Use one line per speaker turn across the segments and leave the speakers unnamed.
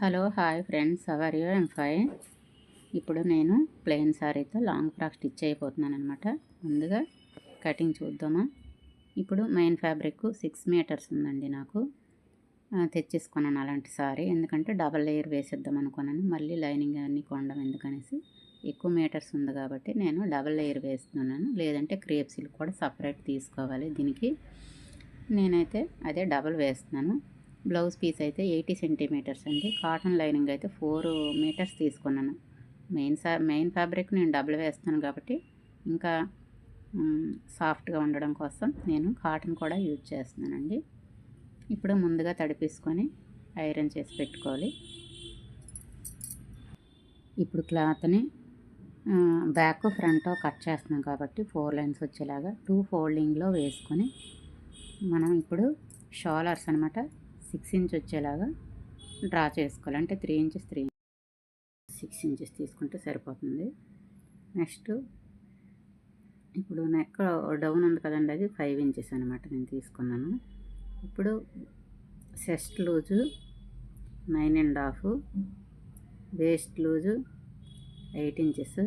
Hello hi friends, how are you? I'm fine. ఇప్పుడు నేను plain శారీతో లాంగ్ ఫ్రాక్ స్టిచ్ అయిపోతున్నాను అనమాట. ముందుగా కటింగ్ చూద్దామా. ఇప్పుడు మెయిన్ ఫ్యాబ్రిక్ 6 మీటర్స్ ఉందండి. నాకు తెచ్చేసుకున్నాను అలాంటి శారీ, ఎందుకంటే డబల్ లేయర్ వేసేద్దాం అనుకున్నాను. మళ్ళీ లైనింగ్ అన్నీ కొనడం ఎందుకనేసి ఎక్కువ మీటర్స్ ఉంది కాబట్టి నేను డబల్ లేయర్ వేస్తున్నాను. లేదంటే క్రేప్ సిల్క్ కూడా సపరేట్ తీసుకోవాలి దీనికి. నేనైతే అదే డబల్ వేస్తున్నాను. బ్లౌజ్ పీస్ అయితే 80 సెంటీమీటర్స్ అండి. కాటన్ లైనింగ్ అయితే 4 మీటర్స్ తీసుకున్నాను. మెయిన్ ఫ్యాబ్రిక్ నేను డబుల్ వేస్తాను కాబట్టి ఇంకా సాఫ్ట్గా ఉండడం కోసం నేను కాటన్ కూడా యూజ్ చేస్తున్నానండి. ఇప్పుడు ముందుగా తడిపేసుకొని ఐరన్ చేసి పెట్టుకోవాలి. ఇప్పుడు క్లాత్ని బ్యాక్ ఫ్రంట్ కట్ చేస్తున్నాం కాబట్టి 4 లైన్స్ వచ్చేలాగా 2 ఫోల్డింగ్లో వేసుకొని మనం ఇప్పుడు షోలర్స్ అనమాట 6 ఇంచ్ వచ్చేలాగా డ్రా చేసుకోవాలి. అంటే 3 ఇంచెస్ 6 ఇంచెస్ తీసుకుంటే సరిపోతుంది. నెక్స్ట్ ఇప్పుడు నెక్ డౌన్ ఉంది కదండి, అది 5 ఇంచెస్ అనమాట నేను తీసుకున్నాను. ఇప్పుడు chest loose 9.5, waste loose 8 inches,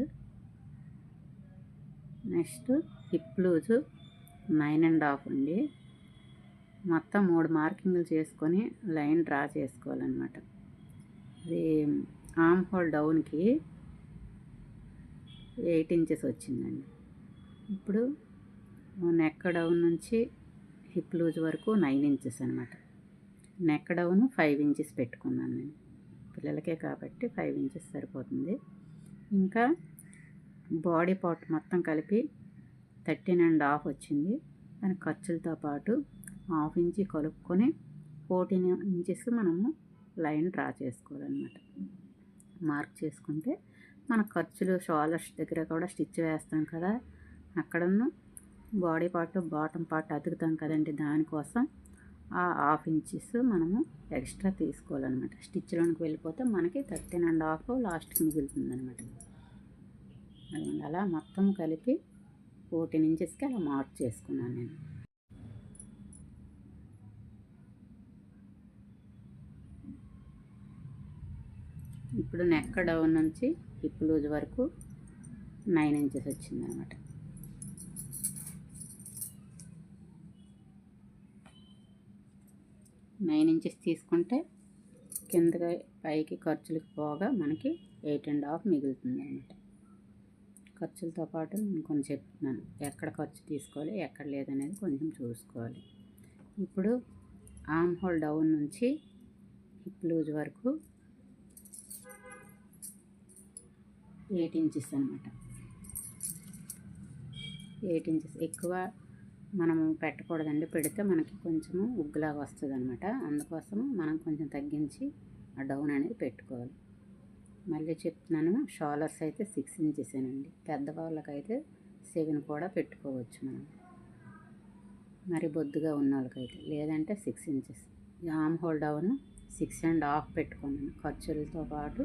next hip loose 9.5 అండి. మొత్తం 3 మార్కింగ్లు చేసుకొని లైన్ డ్రా చేసుకోవాలన్నమాట. అది ఆర్మ్ హోల్ డౌన్కి 8 ఇంచెస్ వచ్చిందండి. ఇప్పుడు నెక్ డౌన్ నుంచి హిప్ లూజ్ వరకు 9 ఇంచెస్ అనమాట. నెక్ డౌన్ 5 ఇంచెస్ పెట్టుకున్నాను నేను, పిల్లలకే కాబట్టి 5 ఇంచెస్ సరిపోతుంది. ఇంకా బాడీ పార్ట్ మొత్తం కలిపి 13.5 వచ్చింది. దాని ఖర్చులతో పాటు 1/2 ఇంచి కలుపుకొని 14 ఇంచెస్ మనము లైన్ డ్రా చేసుకోవాలన్నమాట. మార్క్ చేసుకుంటే మన ఖర్చులు షోల్డర్స్ దగ్గర కూడా స్టిచ్ వేస్తాం కదా, అక్కడను బాడీ పార్ట్ బాటమ్ పార్ట్ అతుకుతాం కదండి, దానికోసం ఆ 1/2 ఇంచెస్ మనము ఎక్స్ట్రా తీసుకోవాలన్నమాట. స్టిచ్లోనికి వెళ్ళిపోతే మనకి 13.5 లాస్ట్కి మిగులుతుంది అనమాట. అలా మొత్తం కలిపి 14 ఇంచెస్కి అలా మార్క్ చేసుకున్నాను నేను. ఇప్పుడు నెక్ డౌన్ నుంచి హిప్ లూజ్ వరకు 9 ఇంచెస్ వచ్చిందనమాట. నైన్ ఇంచెస్ తీసుకుంటే కిందకి పైకి ఖర్చులకు పోగా మనకి 8.5 మిగులుతుంది అనమాట. ఖర్చులతో పాటు నేను కొంచెం చెప్తున్నాను, ఎక్కడ ఖర్చు తీసుకోవాలి ఎక్కడ లేదనేది కొంచెం చూసుకోవాలి. ఇప్పుడు ఆర్మ్ హోల్ డౌన్ నుంచి హిప్ లూజ్ వరకు 8 ఇంచెస్ అనమాట. 8 ఇంచెస్ ఎక్కువ మనము పెట్టకూడదండి, పెడితే మనకి కొంచెము ఉగ్గులాగా వస్తుంది అనమాట. అందుకోసము మనం కొంచెం తగ్గించి ఆ డౌన్ అనేది పెట్టుకోవాలి. మళ్ళీ చెప్తున్నాను, షోలర్స్ అయితే 6 ఇంచెసేనండి. పెద్దవాళ్ళకైతే 7 కూడా పెట్టుకోవచ్చు మనం, మరి బొద్దుగా ఉన్న వాళ్ళకైతే. లేదంటే 6 ఇంచెస్. ఆర్మ్ హోల్ డౌన్ 6.5 పెట్టుకున్నాను. ఖర్చులతో పాటు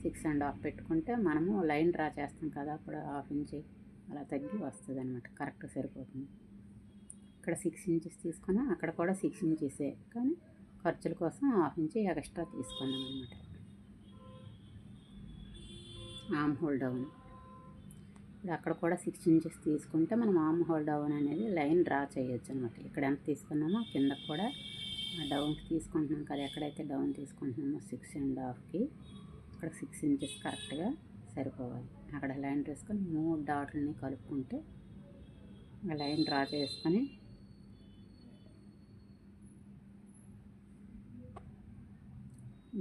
6.5 పెట్టుకుంటే మనము లైన్ డ్రా చేస్తాం కదా, అప్పుడు 1/2 ఇంచ్ అలా తగ్గి వస్తుంది అనమాట. కరెక్ట్ సరిపోతుంది. ఇక్కడ 6 ఇంచెస్ తీసుకున్నా, అక్కడ కూడా 6 ఇంచెసే, కానీ ఖర్చుల కోసం 1/2 ఇంచ్ ఎక్స్ట్రా తీసుకున్నాం అనమాట. ఆర్మ్ హోల్ డౌన్ ఇప్పుడు అక్కడ కూడా 6 ఇంచెస్ తీసుకుంటే మనం ఆర్మ్ హోల్ డౌన్ అనేది లైన్ డ్రా చేయొచ్చు అనమాట. ఇక్కడ ఎంత తీసుకున్నామో కిందకు కూడా డౌన్కి తీసుకుంటున్నాం కదా, ఎక్కడైతే డౌన్ తీసుకుంటున్నామో 6.5కి అక్కడ 6 ఇంచెస్ కరెక్ట్గా సరిపోవాలి. అక్కడ లైన్ వేసుకొని 3 డాట్లని కలుపుకుంటే లైన్ డ్రా చేసుకొని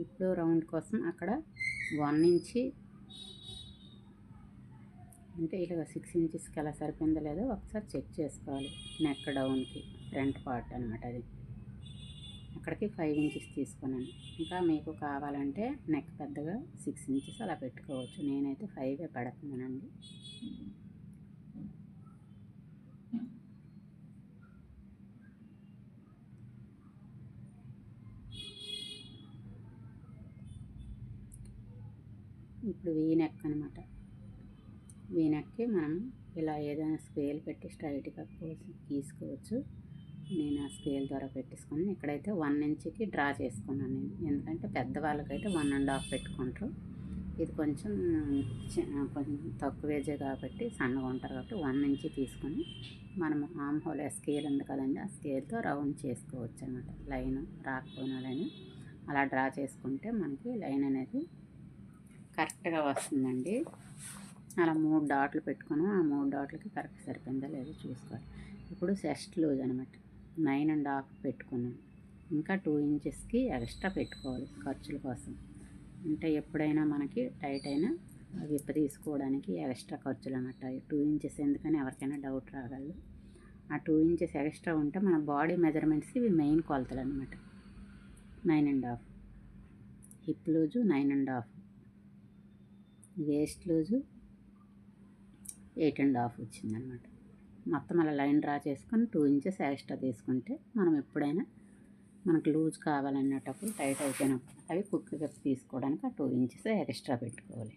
ఇప్పుడు రౌండ్ కోసం అక్కడ 1 ఇంచి, అంటే ఇలా 6 ఇంచెస్కి ఎలా సరిపోయిందో లేదో ఒకసారి చెక్ చేసుకోవాలి. నెక్ డౌన్కి ఫ్రంట్ పార్ట్ అనమాట, అది అక్కడికి 5 ఇంచెస్ తీసుకున్నాను. ఇంకా మీకు కావాలంటే నెక్ పెద్దగా 6 ఇంచెస్ అలా పెట్టుకోవచ్చు. నేనైతే 5 పెడుతున్నానండి. ఇప్పుడు వీ నెక్ అనమాట. వీ నెక్కి మనం ఇలా ఏదైనా స్కేల్ పెట్టి స్ట్రైట్గా కోసి గీసుకోవచ్చు. నేను ఆ స్కేల్ ద్వారా పెట్టేసుకొని ఇక్కడైతే 1 ఇంచ్కి డ్రా చేసుకున్నాను నేను. ఎందుకంటే పెద్దవాళ్ళకైతే 1.5 పెట్టుకుంటారు. ఇది కొంచెం కొంచెం తక్కువ ఏజే కాబట్టి సన్నగా ఉంటారు కాబట్టి 1 ఇంచ్ తీసుకొని మనము ఆమ్ హోల్ స్కేల్ ఉంది కదండి, ఆ స్కేల్తో రౌండ్ చేసుకోవచ్చు అనమాట. లైన్ రాకపోయిన లైన్ అలా డ్రా చేసుకుంటే మనకి లైన్ అనేది కరెక్ట్గా వస్తుందండి. అలా 3 డాట్లు పెట్టుకుని ఆ 3 డాట్లకి కరెక్ట్ సరిపోయిందా లేదో చూసుకోవాలి. ఇప్పుడు చెస్ట్ లూజ్ అనమాట 9.5 పెట్టుకున్నాను. ఇంకా 2 ఇంచెస్కి ఎక్స్ట్రా పెట్టుకోవాలి ఖర్చుల కోసం. అంటే ఎప్పుడైనా మనకి టైట్ అయినా విప్ప తీసుకోవడానికి ఎక్స్ట్రా ఖర్చులు అన్నట్టు. 2 ఇంచెస్ ఎందుకని ఎవరికైనా డౌట్ రాగలదు. ఆ 2 ఇంచెస్ ఎక్స్ట్రా ఉంటే మన బాడీ మెజర్మెంట్స్కి ఇవి మెయిన్ కొలతలు అనమాట. 9.5 హిప్ లూజు 9.5, వేస్ట్ లూజు 8.5 వచ్చిందనమాట. మొత్తం అలా లైన్ డ్రా చేసుకొని 2 ఇంచెస్ ఎక్స్ట్రా తీసుకుంటే మనం ఎప్పుడైనా మనకు లూజ్ కావాలన్నటప్పుడు టైట్ అయిపోయినప్పుడు అవి కుట్లు విప్ప తీసుకోవడానికి ఆ 2 ఇంచెస్ ఎక్స్ట్రా పెట్టుకోవాలి.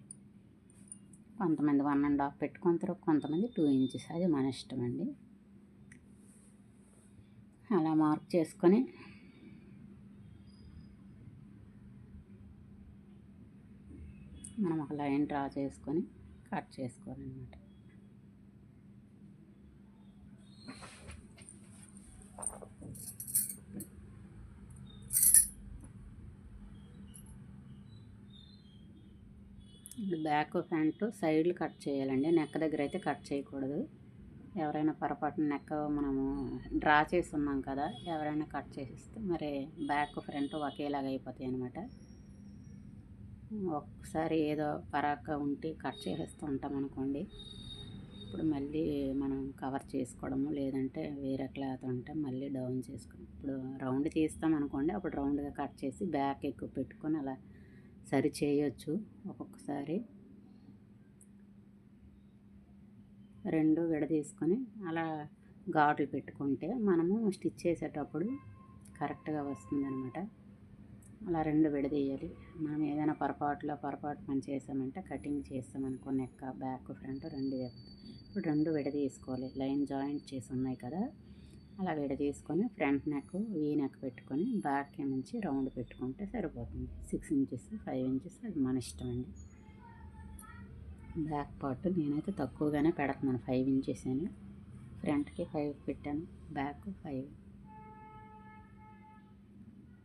కొంతమంది 1.5 పెట్టుకుంటారు, కొంతమంది 2 ఇంచెస్, అది మన ఇష్టం అండి. అలా మార్క్ చేసుకొని మనం ఒక లైన్ డ్రా చేసుకొని కట్ చేసుకోవాలన్నమాట. బ్యాక్ ఫ్రంట్ సైడ్లు కట్ చేయాలండి, నెక్ దగ్గర అయితే కట్ చేయకూడదు. ఎవరైనా పొరపాటున నెక్ మనము డ్రా చేసి ఉన్నాం కదా, ఎవరైనా కట్ చేసిస్తే మరి బ్యాక్ ఫ్రంట్ ఒకేలాగా అయిపోతాయి అనమాట. ఒక్కసారి ఏదో పరాగ్గా ఉంటే కట్ చేసేస్తూ ఉంటాం అనుకోండి, ఇప్పుడు మళ్ళీ మనం కవర్ చేసుకోవడము, లేదంటే వేరే క్లాత్ ఉంటే మళ్ళీ డౌన్ చేసుకోవడం. ఇప్పుడు రౌండ్ తీస్తాం అనుకోండి, అప్పుడు రౌండ్గా కట్ చేసి బ్యాక్ ఎక్కువ పెట్టుకొని అలా సరి చేయొచ్చు. ఒక్కొక్కసారి 2 విడదీసుకొని అలా ఘాట్లు పెట్టుకుంటే మనము స్టిచ్ చేసేటప్పుడు కరెక్ట్గా వస్తుందన్నమాట. అలా 2 విడదీయాలి. మనం ఏదైనా పొరపాటు పని చేసామంటే కటింగ్ చేస్తామనుకో నెక్ బ్యాక్ ఫ్రంట్ 2 ఇప్పుడు 2 విడదీసుకోవాలి. లైన్ జాయింట్ చేసి ఉన్నాయి కదా, అలా విడదీసుకొని ఫ్రంట్ నెక్ వీ నెక్ పెట్టుకొని బ్యాక్ నుంచి రౌండ్ పెట్టుకుంటే సరిపోతుంది. 6 ఇంచెస్ 5 ఇంచెస్ అది మన ఇష్టం అండి. బ్యాక్ పార్ట్ నేనైతే తక్కువగానే పెడుతున్నాను, 5 ఇంచెస్ అని. ఫ్రంట్కి 5 పెట్టాను, బ్యాక్ 5.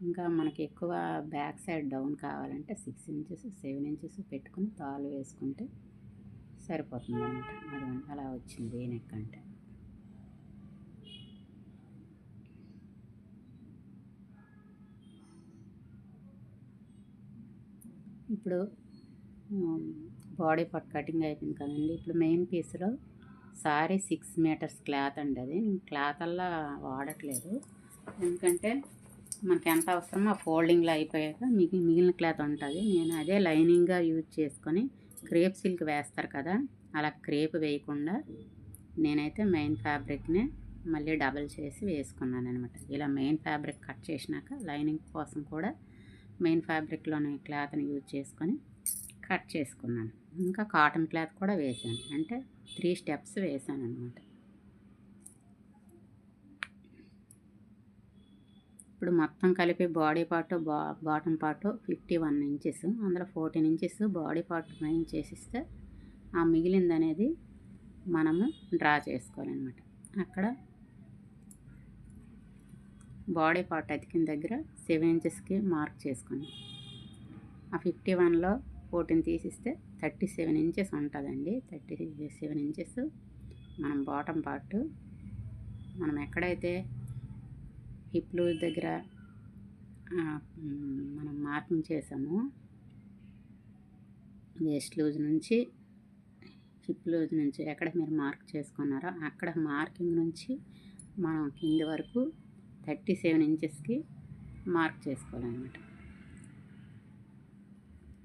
ఇంకా మనకి ఎక్కువ బ్యాక్ సైడ్ డౌన్ కావాలంటే 6 ఇంచెస్ 7 ఇంచెస్ పెట్టుకుని తాళ్ళు వేసుకుంటే సరిపోతుంది అనమాట. అది అలా వచ్చింది ఈ నెక్ అంటే. ఇప్పుడు బాడీ పార్ట్ కటింగ్ అయిపోయింది కదండి. ఇప్పుడు మెయిన్ పీస్లో సారీ 6 మీటర్స్ క్లాత్ అండి. అది నేను క్లాత్ అలా వాడట్లేదు, ఎందుకంటే మనకి ఎంత అవసరమో ఆ ఫోల్డింగ్లో అయిపోయాక మిగిలిన క్లాత్ ఉంటుంది. నేను అదే లైనింగ్గా యూజ్ చేసుకొని క్రేప్ సిల్క్ వేస్తారు కదా, అలా క్రేప్ వేయకుండా నేనైతే మెయిన్ ఫ్యాబ్రిక్నే మళ్ళీ డబల్ చేసి వేసుకున్నాను అనమాట. ఇలా మెయిన్ ఫ్యాబ్రిక్ కట్ చేసినాక లైనింగ్ కోసం కూడా మెయిన్ ఫ్యాబ్రిక్లోని క్లాత్ని యూజ్ చేసుకొని కట్ చేసుకున్నాను. ఇంకా కాటన్ క్లాత్ కూడా వేసాను, అంటే 3 స్టెప్స్ వేసాను అనమాట. ఇప్పుడు మొత్తం కలిపి body part bottom part 51 inches, అందులో 14 ఇంచెస్ బాడీ పార్ట్ మెయిన్ చేసిస్తే ఆ మిగిలింది అనేది మనము డ్రా చేసుకోవాలన్నమాట. అక్కడ బాడీ పార్ట్ అతికిన దగ్గర 7 ఇంచెస్కి మార్క్ చేసుకుని ఆ 51లో 14 తీసిస్తే 37 ఇంచెస్ ఉంటుందండి. 37 ఇంచెస్ మనం బాటమ్ పార్ట్ మనం ఎక్కడైతే హిప్ లూజ్ దగ్గర మనం మార్కింగ్ చేసామో, వేస్ట్ లూజ్ నుంచి హిప్ లూజ్ నుంచి ఎక్కడ మీరు మార్క్ చేసుకున్నారో అక్కడ మార్కింగ్ నుంచి మనం కింది వరకు 37 ఇంచెస్కి మార్క్ చేసుకోవాలన్నమాట.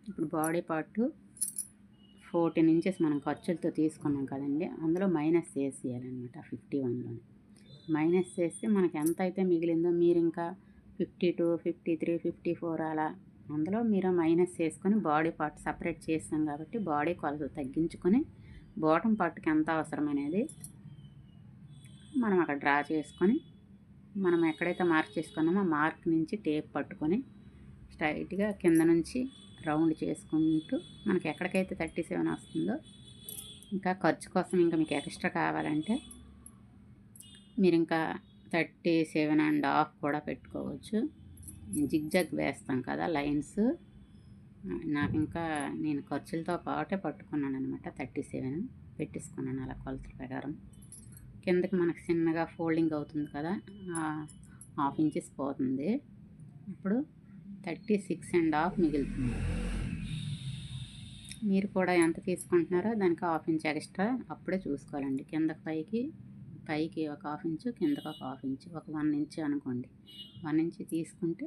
ఇప్పుడు బాడీ పార్ట్ 14 ఇంచెస్ మనం ఖర్చులతో తీసుకున్నాం కదండి, అందులో మైనస్ చేసేయాలన్నమాట. 51లోనే మైనస్ చేస్తే మనకి ఎంత అయితే మిగిలిందో మీరు ఇంకా 52, 53, 54 అలా అందులో మీరు మైనస్ చేసుకొని బాడీ పార్ట్ సపరేట్ చేస్తాం కాబట్టి బాడీ కొలతలు తగ్గించుకొని బాటమ్ పార్ట్కి ఎంత అవసరం అనేది మనం అక్కడ డ్రా చేసుకొని మనం ఎక్కడైతే మార్క్ చేసుకున్నామో మార్క్ నుంచి టేప్ పట్టుకొని స్ట్రైట్గా కింద నుంచి రౌండ్ చేసుకుంటూ మనకి ఎక్కడికైతే 37 వస్తుందో, ఇంకా ఖర్చు కోసం ఇంకా మీకు ఎక్స్ట్రా కావాలంటే మీరు ఇంకా 37.5 కూడా పెట్టుకోవచ్చు. జిగ్జాగ్ వేస్తాం కదా లైన్స్, నాకు ఇంకా నేను ఖర్చులతో పాటే పట్టుకున్నాను అనమాట. 37 పెట్టేసుకున్నాను అలా కొలతల ప్రకారం. కిందకి మనకు చిన్నగా ఫోల్డింగ్ అవుతుంది కదా, 1/2 ఇంచెస్ పోతుంది. ఇప్పుడు 36.5 మిగులుతుంది. మీరు కూడా ఎంత తీసుకుంటున్నారో దానికి 1/2 ఇంచ్ ఎక్స్ట్రా అప్పుడే చూసుకోవాలండి. పైకి ఒక 1/2 ఇంచు, కిందకి ఒక 1/2 ఇంచు, ఒక 1 ఇంచు అనుకోండి. 1 ఇంచ్ తీసుకుంటే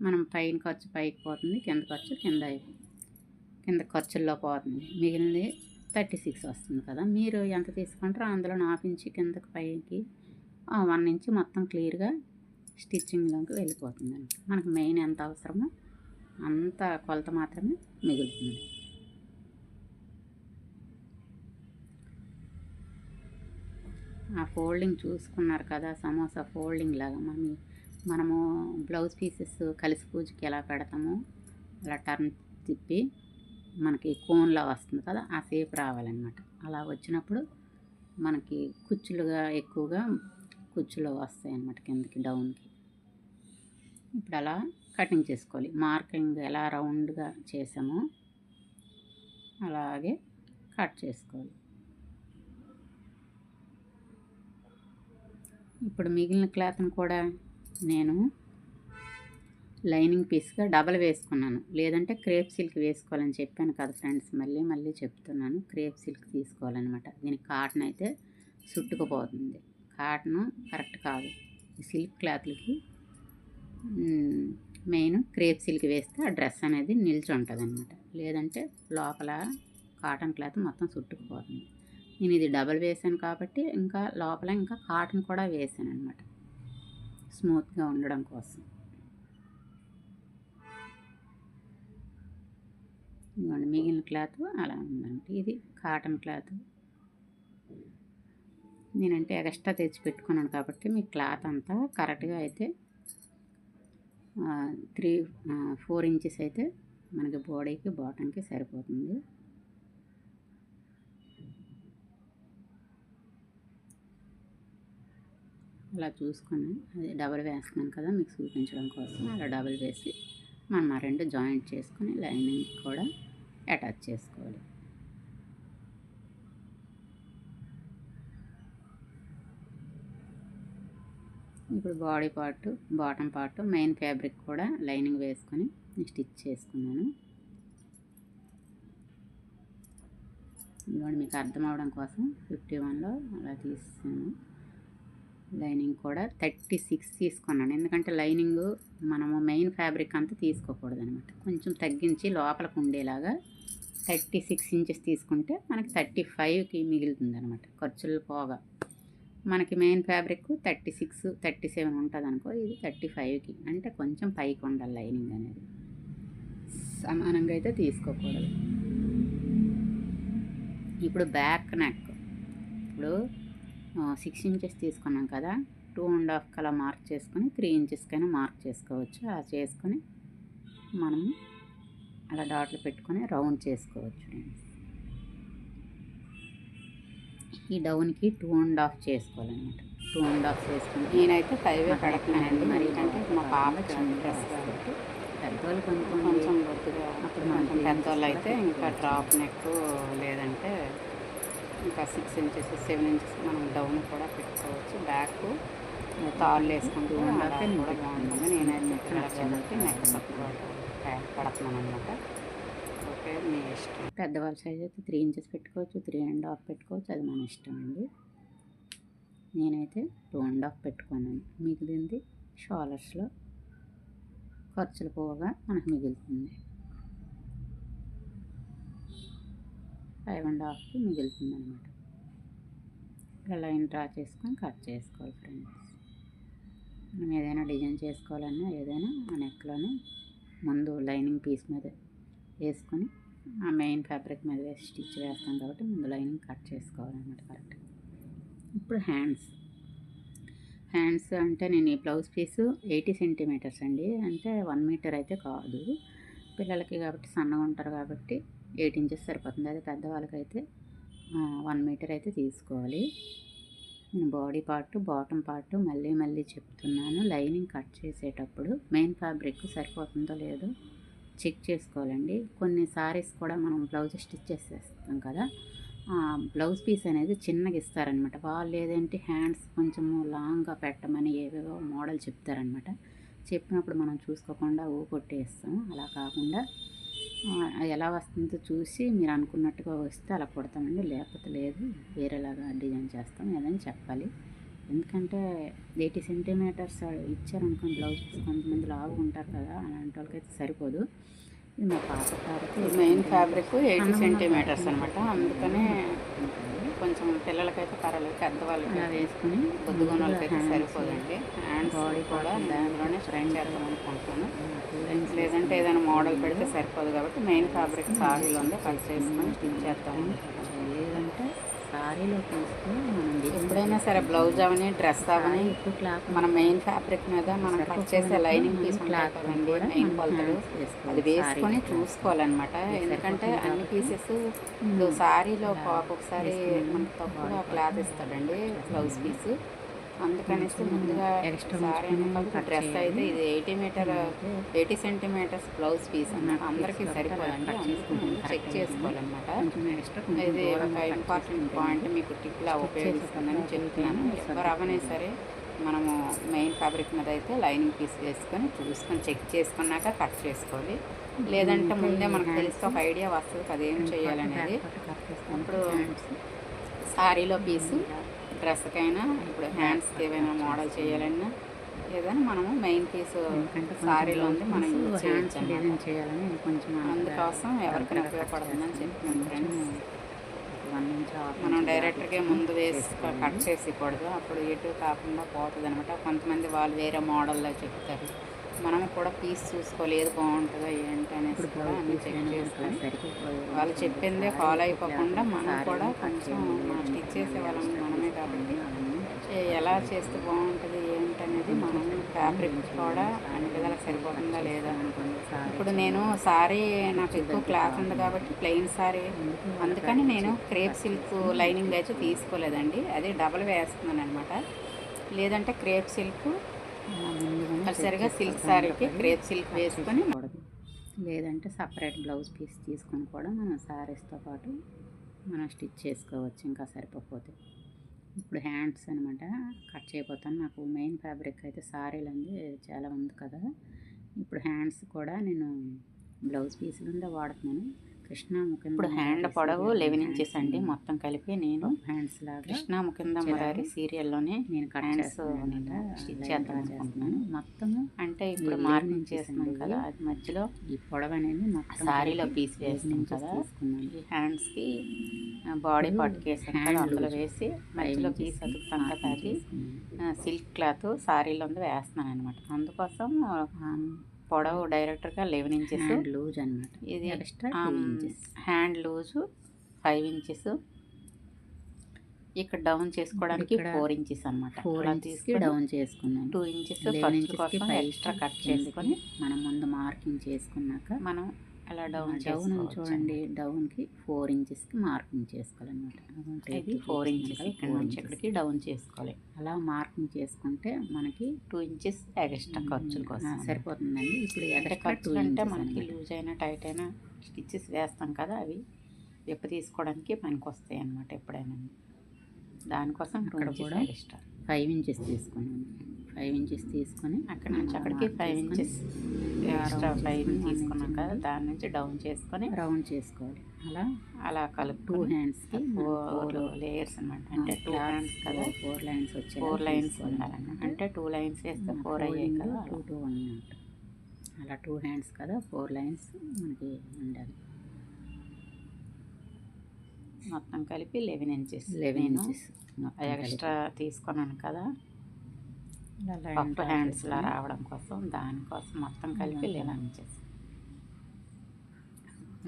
మనం పైన ఖర్చు పైకి పోతుంది, కింద ఖర్చు కింద ఖర్చుల్లో పోతుంది. మిగిలినది 36 వస్తుంది కదా. మీరు ఎంత తీసుకుంటారో అందులో 1/2 ఇంచు కిందకి పైకి 1 ఇంచు మొత్తం క్లియర్గా స్టిచ్చింగ్లోకి వెళ్ళిపోతుందండి. మనకు మెయిన్ ఎంత అవసరమో అంత కొలత మాత్రమే మిగులుతుంది. ఆ ఫోల్డింగ్ చూసుకున్నారు కదా, సమోసా ఫోల్డింగ్ లాగా మనము బ్లౌజ్ పీసెస్ కలిసి పూజకి ఎలా పెడతామో అలా టర్న్ తిప్పి మనకి కోన్లా వస్తుంది కదా, ఆ షేప్ రావాలన్నమాట. అలా వచ్చినప్పుడు మనకి ఎక్కువగా కుచ్చులు వస్తాయి అన్నమాట కిందకి డౌన్కి. ఇప్పుడు అలా కటింగ్ చేసుకోవాలి. మార్కింగ్ ఎలా రౌండ్గా చేసామో అలాగే కట్ చేసుకోవాలి. ఇప్పుడు మిగిలిన క్లాత్ని కూడా నేను లైనింగ్ పీస్గా డబల్ వేసుకున్నాను. లేదంటే క్రేప్ సిల్క్ వేసుకోవాలని చెప్పాను కదా ఫ్రెండ్స్, మళ్ళీ చెప్తున్నాను. క్రేప్ సిల్క్ తీసుకోవాలన్నమాట. దీనికి కాటన్ అయితే చుట్టుకుపోతుంది. కాటన్ కరెక్ట్ కాదు. ఈ సిల్క్ క్లాత్లకి మెయిన్ క్రేప్ సిల్క్ వేస్తే ఆ డ్రెస్ అనేది నిల్చుంటుంది అన్నమాట. లేదంటే లోపల కాటన్ క్లాత్ మొత్తం చుట్టుకుపోతుంది. నేను ఇది డబల్ వేసాను కాబట్టి ఇంకా లోపల ఇంకా కాటన్ కూడా వేసాను అనమాట, స్మూత్గా ఉండడం కోసం. ఇదిగోండి మిగిలిన క్లాత్ అలా ఉందండి. ఇది కాటన్ క్లాత్. నేనంటే ఎక్స్ట్రా తెచ్చి పెట్టుకున్నాను కాబట్టి మీ క్లాత్ అంతా కరెక్ట్గా అయితే 4 ఇంచెస్ అయితే మనకి బాడీకి బాటంకి సరిపోతుంది. అలా చూసుకొని అది డబల్ వేస్తున్నాను కదా మీకు చూపించడం కోసం, అలా డబల్ వేసి మనం ఆ 2 జాయింట్ చేసుకొని లైనింగ్ కూడా అటాచ్ చేసుకోవాలి. ఇప్పుడు body part, bottom part, main fabric కూడా లైనింగ్ వేసుకొని స్టిచ్ చేసుకున్నాను. ఇదిగోండి మీకు అర్థం అవడం కోసం 51లో అలా తీసాను. లైనింగ్ కూడా 36 తీసుకున్నాను. ఎందుకంటే లైనింగ్ మనము మెయిన్ ఫ్యాబ్రిక్ అంతా తీసుకోకూడదు అనమాట. కొంచెం తగ్గించి లోపలికి ఉండేలాగా 36 ఇంచెస్ తీసుకుంటే మనకి 35కి మిగులుతుంది అనమాట. ఖర్చులు పోగా మనకి మెయిన్ ఫ్యాబ్రిక్ 36, 37 ఉంటుంది అనుకో, ఇది 35కి అంటే కొంచెం పైకి ఉండాలి లైనింగ్ అనేది. సమానంగా అయితే తీసుకోకూడదు. ఇప్పుడు బ్యాక్ నెక్, ఇప్పుడు 6 ఇంచెస్ తీసుకున్నాం కదా, 2.5 కలా మార్క్ చేసుకొని 3 ఇంచెస్కైనా మార్క్ చేసుకోవచ్చు. అలా చేసుకొని మనం అలా డాట్లు పెట్టుకొని రౌండ్ చేసుకోవచ్చు. ఈ డౌన్కి 2.5 చేసుకోవాలన్నమాట. 2.5 చేసుకుని నేనైతే 5 పెడతానండి. మరి ఏంటంటే మా పాప చిన్న డ్రెస్ కాబట్టి పెద్దవాళ్ళు కొంచెం బొద్దుగా, అప్పుడు మనం పెద్దవాళ్ళు అయితే ఇంకా డ్రాప్ నెక్ లేదంటే ఇంకా 6 ఇంచెస్ 7 ఇంచెస్ మనం డౌన్ కూడా పెట్టుకోవచ్చు. బ్యాక్ తాళ్ళు వేసుకుంటూ ఉండాలి కూడా బాగుంటుంది. నేనైతే చిన్నకి నెక్ తక్కువ పడుతున్నాను అనమాట. ఓకే, మీ ఇష్టం. పెద్దవాళ్ళ సైజ్ అయితే 3 ఇంచెస్ పెట్టుకోవచ్చు, 3.5 పెట్టుకోవచ్చు, అది మన ఇష్టం అండి. నేనైతే 2.5 పెట్టుకున్నాను. మిగిలింది షోల్డర్స్లో ఖర్చులు పోగా మనకు మిగులుతుంది. 5.5కి మిగులుతుంది అనమాట. ఇలా లైన్ డ్రా చేసుకొని కట్ చేసుకోవాలి ఫ్రెండ్స్. మనం ఏదైనా డిజైన్ చేసుకోవాలన్నా ఏదైనా ఆ నెక్లోనే ముందు లైనింగ్ పీస్ మీద వేసుకొని ఆ మెయిన్ ఫ్యాబ్రిక్ మీద వేసి స్టిచ్ వేస్తాం కాబట్టి ముందు లైనింగ్ కట్ చేసుకోవాలన్నమాట కరెక్ట్. ఇప్పుడు హ్యాండ్స్ అంటే నేను ఈ బ్లౌజ్ పీసు 80 సెంటీమీటర్స్ అండి, అంటే 1 మీటర్ అయితే కాదు. పిల్లలకి కాబట్టి సన్నగా ఉంటారు కాబట్టి 8 ఇంచెస్ సరిపోతుంది. అదే పెద్దవాళ్ళకైతే 1 మీటర్ అయితే తీసుకోవాలి. నేను బాడీ పార్ట్ బాటమ్ పార్ట్ మళ్ళీ మళ్ళీ చెప్తున్నాను. లైనింగ్ కట్ చేసేటప్పుడు మెయిన్ ఫ్యాబ్రిక్ సరిపోతుందో లేదో చెక్ చేసుకోవాలండి. కొన్ని సారీస్ కూడా మనం బ్లౌజ్ స్టిచ్ చేసేస్తాం కదా, బ్లౌజ్ పీస్ అనేది చిన్నగా ఇస్తారనమాట. వాళ్ళు ఏదంటే హ్యాండ్స్ కొంచెము లాంగ్గా పెట్టమని ఏవేవో మోడల్ చెప్తారనమాట. చెప్పినప్పుడు మనం చూసుకోకుండా కొట్టేస్తాం. అలా కాకుండా ఎలా వస్తుందో చూసి మీరు అనుకున్నట్టుగా వస్తే అలా కొడతామండి, లేకపోతే లేదు వేరేలాగా డిజైన్ చేస్తాం ఏదని చెప్పాలి. ఎందుకంటే 80 సెంటీమీటర్స్ ఇచ్చారనుకోండి బ్లౌజ్ పీస్, కొంతమంది లావు ఉంటారు కదా, అలాంటి వాళ్ళకైతే సరిపోదు. ఇది మా పాప కాబట్టి మెయిన్ ఫ్యాబ్రిక్ 80 సెంటీమీటర్స్ అనమాట. అందుకనే కొంచెం పిల్లలకైతే పర్వాలేదు, పెద్దవాళ్ళకి అలా వేసుకుని బొద్దుగోన వాళ్ళకైతే సరిపోదండి. హ్యాండ్ బాడీ కూడా దానిలోనే స్ట్రైన్ చేద్దాం అనుకుంటున్నాను. లేదంటే ఏదైనా మోడల్ పెడితే సరిపోదు కాబట్టి మెయిన్ ఫ్యాబ్రిక్ సారీలో ఉందే కట్ చేసుకొని స్టిచ్ చేద్దాము. లేదంటే సారీలో తీసుకొని మనం ఎప్పుడైనా సరే బ్లౌజ్ అవని డ్రెస్ అవని ఎక్కువ క్లాత్ మన మెయిన్ ఫ్యాబ్రిక్ మీద మనం కట్ చేసే లైనింగ్ పీస్ క్లాత్ కదండి, మెయిన్ కొలతలు అది వేసుకొని చూసుకోవాలన్నమాట. ఎందుకంటే అన్ని పీసెస్ సారీలో ఒక్కొక్కసారి మనకు తక్కువ క్లాత్ ఇస్తాడండి బ్లౌజ్ పీస్. అందుకనేసి ముందుగా సారీ అనేది డ్రెస్ అయితే ఇది 80 సెంటీమీటర్స్ బ్లౌజ్ పీస్ అన్నమాట. అందరికీ సరిపోదండి, అందుకు చెక్ చేసుకోవాలన్నమాట. ఇది ఒక ఇంపార్టెంట్ పాయింట్ మీకు టిప్లా ఉపయోగిస్తుందని చెప్తున్నాను. ఎవరు అవనే సరే మనము మెయిన్ ఫ్యాబ్రిక్ మీద అయితే లైనింగ్ పీస్ వేసుకొని చూసుకొని చెక్ చేసుకున్నాక కట్ చేసుకోవాలి. లేదంటే ముందే మనకు తెలిస్తే ఒక ఐడియా వస్తుంది అదేం చేయాలనేది. అప్పుడు సారీలో పీసు డ్రెస్కైనా ఇప్పుడు హ్యాండ్స్కి ఏమైనా మోడల్ చేయాలన్నా ఏదైనా మనము మెయిన్ పీస్ సారీలో ఉంది మనం యూజ్ చేయాలని కొంచెం అందుకోసం ఎవరికైనా ఉపయోగపడుతుందని చెప్తున్నాను ఫ్రెండ్స్. మనం డైరెక్ట్గా ముందు వేసి కట్ చేసేయకూడదు, అప్పుడు ఎటు కాకుండా పోతుంది అనమాట. కొంతమంది వాళ్ళు వేరే మోడల్లో చెప్తారు, మనం కూడా పీస్ చూసుకోవాలి ఏది బాగుంటుందో ఏంటి అనేసి కూడా అన్నీ చెక్ చేసుకొని వాళ్ళు చెప్పిందే ఫాలో అయిపోకుండా మనం కూడా కొంచెం స్టిచ్ చేసే వాళ్ళం మనమే కాబట్టి ఎలా చేస్తే బాగుంటుంది ఏంటనేది మనం ఫ్యాబ్రిక్ కూడా అన్ని విధాలకు సరిపోతుందా లేదా. ఇప్పుడు నేను సారీ నాకు ఎక్కువ క్లాత్ ఉంది కాబట్టి ప్లెయిన్ సారీ, అందుకని నేను క్రేప్ సిల్క్ లైనింగ్ అయితే తీసుకోలేదండి, అది డబల్ వేస్తున్నాను అనమాట. లేదంటే క్రేప్ సిల్క్ సరిగా సిల్క్ సారీకి క్రేప్ సిల్క్ వేసుకొని, లేదంటే సపరేట్ బ్లౌజ్ పీస్ తీసుకొని కూడా మనం సారీస్తో పాటు మనం స్టిచ్ చేసుకోవచ్చు ఇంకా సరిపోతే. ఇప్పుడు హ్యాండ్స్ అనమాట కట్ చేయబోతాను. నాకు మెయిన్ ఫ్యాబ్రిక్ అయితే సారీలు అంది చాలా ఉంది కదా, ఇప్పుడు హ్యాండ్స్ కూడా నేను బ్లౌజ్ పీసులుండే వాడుతున్నాను. కృష్ణాముఖింద ఇప్పుడు హ్యాండ్ పొడవు 11 ఇంచెస్ అండి మొత్తం కలిపి. నేను హ్యాండ్స్ లాగా కృష్ణాముఖింద మురారి సీరియల్లోనే నేను హ్యాండ్స్ స్టిచ్ చేద్దాం అనుకుంటున్నాను మొత్తము. అంటే ఇప్పుడు మార్కింగ్ చేస్తున్నాం కదా, అది మధ్యలో ఈ పొడవు అనేది మొత్తం సారీలో పీస్ వేసినాం కదా, ఈ హ్యాండ్స్కి బాడీ పార్ట్ వేసాం కదా, అందులో వేసి మధ్యలో పీస్ అతుకుతాం కదా, అది సిల్క్ క్లాత్ సారీలో వేస్తున్నాను అనమాట. అందుకోసం పొడవు డైరెక్ట్గా 11 ఇంచెస్ లూజ్ అనమాట. ఇది ఎక్స్ట్రా హ్యాండ్ లూజు 5 ఇంచెస్. ఇక్కడ డౌన్ చేసుకోవడానికి 4 ఇంచెస్ అనమాట. 4 ఇంచెస్కి డౌన్ చేసుకున్నాను. 2 ఇంచెస్ ఖర్చు కోసం ఎక్స్ట్రా కట్ చేసుకొని మనం ముందు మార్కింగ్ చేసుకున్నాక మనం అలా డౌన్ చూడండి, డౌన్కి 4 ఇంచెస్కి మార్కింగ్ చేసుకోవాలన్నమాట. ఇది 4 ఇంచెస్ ఇక్కడ నుంచి ఇక్కడికి డౌన్ చేసుకోవాలి. అలా మార్కింగ్ చేసుకుంటే మనకి 2 ఇంచెస్ ఎక్స్ట్రా ఖర్చుల కోసం సరిపోతుందండి. ఇప్పుడు ఎక్స్ట్రా ఖర్చులు అంటే మనకి లూజ్ అయినా టైట్ అయినా స్టిచ్చెస్ వేస్తాం కదా, అవి విప్ప తీసుకోవడానికి పనికి వస్తాయి అన్నమాట ఎప్పుడైనా. దానికోసం ఇక్కడ కూడా ఎక్స్ట్రా 5 ఇంచెస్ తీసుకున్నాను. 5 ఇంచెస్ తీసుకొని అక్కడ నుంచి అక్కడికి 5 ఇంచెస్ ఎక్స్ట్రా 5 తీసుకున్నాం కదా, దాని నుంచి డౌన్ చేసుకొని రౌండ్ చేసుకోవాలి. అలా కలుపు 2 హ్యాండ్స్కి 4 లేయర్స్ అనమాట. అంటే 2 హ్యాండ్స్ కదా, 4 లైన్స్ వచ్చాయి. 4 లైన్స్ ఉండాలన్నమాట. అంటే 2 లైన్స్ వేస్తే 4 అయ్యాయి కదా, 2 to 1 అన్నమాట. అలా 2 హ్యాండ్స్ కదా, 4 లైన్స్ మనకి ఉండాలి. మొత్తం కలిపి 11 ఇంచెస్. 11 ఇంచెస్ ఎక్స్ట్రా తీసుకున్నాను కదా, పప్పు హ్యాండ్స్లా రావడం కోసం, దానికోసం మొత్తం కలిపి 11 ఇంచెస్.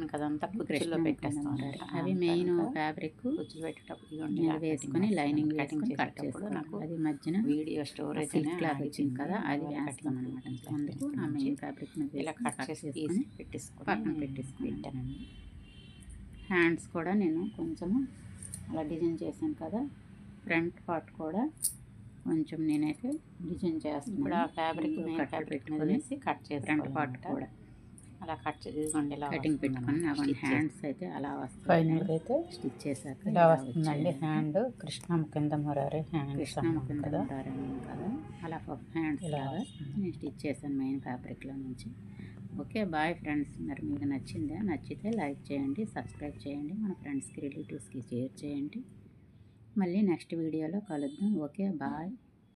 ఇంకా అదంతా కుర్చీలో పెట్టేస్తాం.
అవి మెయిన్ ఫ్యాబ్రిక్
కుర్చీలు పెట్టేటప్పుడు
వేసుకొని లైనింగ్
కటింగ్
వేసుకొని కట్
చేసేటప్పుడు
చేసుకోవాలి.
నాకు
అది మధ్యన
వీడియో స్టోరేజ్
సిల్క్ క్లాత్ వచ్చింది కదా, అది వేస్తాం అనమాట. అందుకు ఆ మెయిన్ ఫ్యాబ్రిక్
ఇలా కట్ చేసుకొని పెట్టేసుకొని
పక్కన పెట్టానండి. హ్యాండ్స్ కూడా నేను కొంచెము అలా డిజైన్ చేశాను కదా, ఫ్రంట్ పార్ట్ కూడా కొంచెం నేనైతే డిజైన్ చేస్తాను.
ఇప్పుడు ఆ ఫ్యాబ్రిక్ పెట్టుకునేసి కట్ చేసి
ఫ్రంట్ పార్ట్ కూడా
అలా కట్ చేసుకోండి. ఇలా
కటింగ్ పెట్టుకొని నాకు హ్యాండ్స్ అయితే అలా వస్తాయి.
ఫైనల్గా అయితే
స్టిచ్ చేశాక
ఇలా వస్తుందండి హ్యాండ్. కృష్ణం కింద మురారి హ్యాండ్,
కృష్ణం కింద మురారి కదా, అలా హ్యాండ్స్ లాగా నేను స్టిచ్ చేశాను మెయిన్ ఫ్యాబ్రిక్లో నుంచి. Okay, bye friends. మరి మీకు నచ్చిందా? నచ్చితే లైక్ చేయండి, సబ్స్క్రైబ్ చేయండి, మన ఫ్రెండ్స్కి రిలేటివ్స్కి షేర్ చేయండి. మళ్ళీ నెక్స్ట్ వీడియోలో కలుద్దాం. Okay, bye.